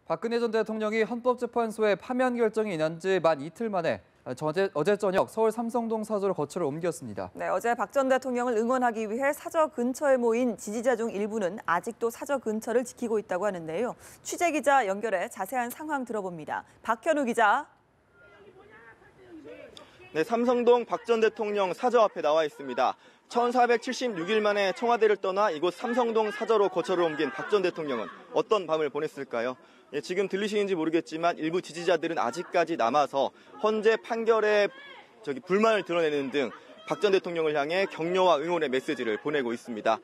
박근혜 전 대통령이 헌법재판소에 파면 결정이 난 지 만 이틀 만에 어제 저녁 서울 삼성동 사저로 거처를 옮겼습니다. 네, 어제 박 전 대통령을 응원하기 위해 사저 근처에 모인 지지자 중 일부는 아직도 사저 근처를 지키고 있다고 하는데요. 취재기자 연결해 자세한 상황 들어봅니다. 박현우 기자. 네, 삼성동 박 전 대통령 사저 앞에 나와 있습니다. 1476일 만에 청와대를 떠나 이곳 삼성동 사저로 거처를 옮긴 박 전 대통령은 어떤 밤을 보냈을까요? 예, 지금 들리시는지 모르겠지만 일부 지지자들은 아직까지 남아서 헌재 판결에 불만을 드러내는 등 박 전 대통령을 향해 격려와 응원의 메시지를 보내고 있습니다.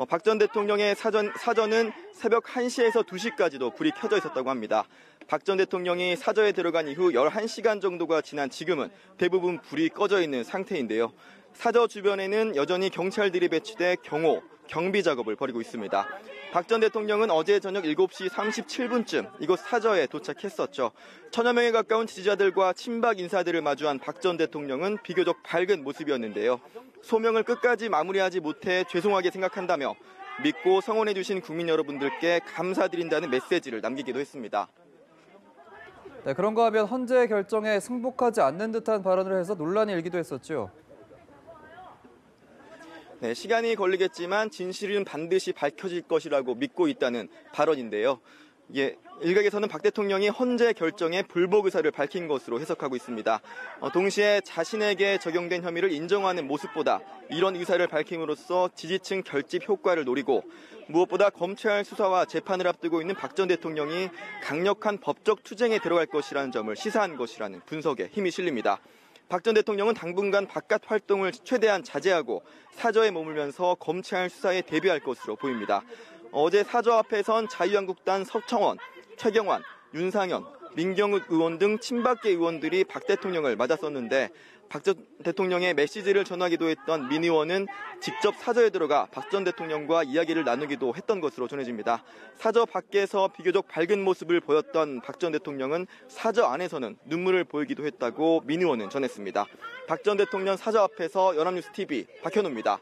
박 전 대통령의 사저는 새벽 1시에서 2시까지도 불이 켜져 있었다고 합니다. 박 전 대통령이 사저에 들어간 이후 11시간 정도가 지난 지금은 대부분 불이 꺼져 있는 상태인데요. 사저 주변에는 여전히 경찰들이 배치돼 경비 작업을 벌이고 있습니다. 박 전 대통령은 어제 저녁 7시 37분쯤 이곳 사저에 도착했었죠. 1000여 명에 가까운 지지자들과 친박 인사들을 마주한 박 전 대통령은 비교적 밝은 모습이었는데요. 소명을 끝까지 마무리하지 못해 죄송하게 생각한다며 믿고 성원해 주신 국민 여러분들께 감사드린다는 메시지를 남기기도 했습니다. 네, 그런가 하면 헌재 결정에 승복하지 않는 듯한 발언을 해서 논란이 일기도 했었죠. 네, 시간이 걸리겠지만 진실은 반드시 밝혀질 것이라고 믿고 있다는 발언인데요. 일각에서는 박 대통령이 헌재 결정에 불복 의사를 밝힌 것으로 해석하고 있습니다. 동시에 자신에게 적용된 혐의를 인정하는 모습보다 이런 의사를 밝힘으로써 지지층 결집 효과를 노리고 무엇보다 검찰 수사와 재판을 앞두고 있는 박 전 대통령이 강력한 법적 투쟁에 들어갈 것이라는 점을 시사한 것이라는 분석에 힘이 실립니다. 박 전 대통령은 당분간 바깥 활동을 최대한 자제하고 사저에 머물면서 검찰 수사에 대비할 것으로 보입니다. 어제 사저 앞에선 자유한국당 서청원, 최경환, 윤상현, 민경욱 의원 등 친박계 의원들이 박 대통령을 맞았었는데 박 전 대통령의 메시지를 전하기도 했던 민 의원은 직접 사저에 들어가 박 전 대통령과 이야기를 나누기도 했던 것으로 전해집니다. 사저 밖에서 비교적 밝은 모습을 보였던 박 전 대통령은 사저 안에서는 눈물을 보이기도 했다고 민 의원은 전했습니다. 박 전 대통령 사저 앞에서 연합뉴스TV 박현우입니다.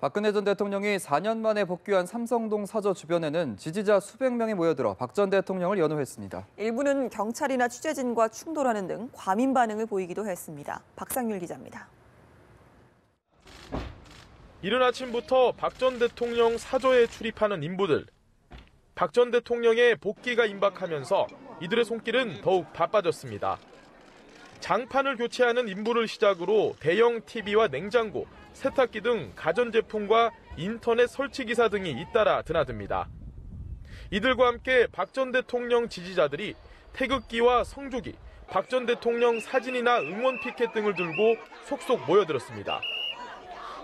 박근혜 전 대통령이 4년 만에 복귀한 삼성동 사저 주변에는 지지자 수백 명이 모여들어 박 전 대통령을 연호했습니다. 일부는 경찰이나 취재진과 충돌하는 등 과민 반응을 보이기도 했습니다. 박상률 기자입니다. 이른 아침부터 박 전 대통령 사저에 출입하는 인부들. 박 전 대통령의 복귀가 임박하면서 이들의 손길은 더욱 바빠졌습니다. 장판을 교체하는 인부를 시작으로 대형 TV와 냉장고, 세탁기 등 가전제품과 인터넷 설치기사 등이 잇따라 드나듭니다. 이들과 함께 박 전 대통령 지지자들이 태극기와 성조기, 박 전 대통령 사진이나 응원 피켓 등을 들고 속속 모여들었습니다.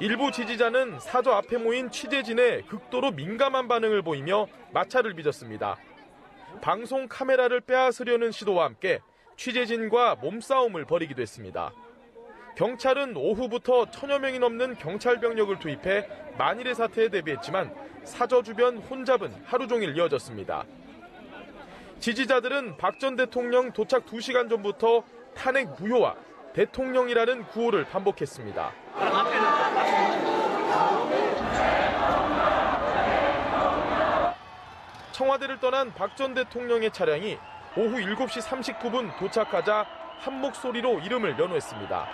일부 지지자는 사저 앞에 모인 취재진의 극도로 민감한 반응을 보이며 마찰을 빚었습니다. 방송 카메라를 빼앗으려는 시도와 함께 취재진과 몸싸움을 벌이기도 했습니다. 경찰은 오후부터 1000여 명이 넘는 경찰 병력을 투입해 만일의 사태에 대비했지만 사저 주변 혼잡은 하루 종일 이어졌습니다. 지지자들은 박 전 대통령 도착 2시간 전부터 탄핵 무효와 대통령이라는 구호를 반복했습니다. 청와대를 떠난 박 전 대통령의 차량이 오후 7시 39분 도착하자 한 목소리로 이름을 연호했습니다.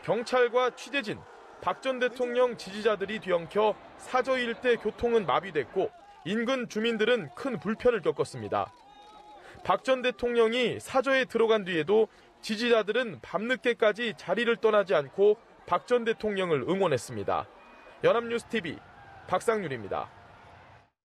경찰과 취재진, 박 전 대통령 지지자들이 뒤엉켜 사저 일대 교통은 마비됐고 인근 주민들은 큰 불편을 겪었습니다. 박 전 대통령이 사저에 들어간 뒤에도 지지자들은 밤늦게까지 자리를 떠나지 않고 박 전 대통령을 응원했습니다. 연합뉴스TV 박상률입니다.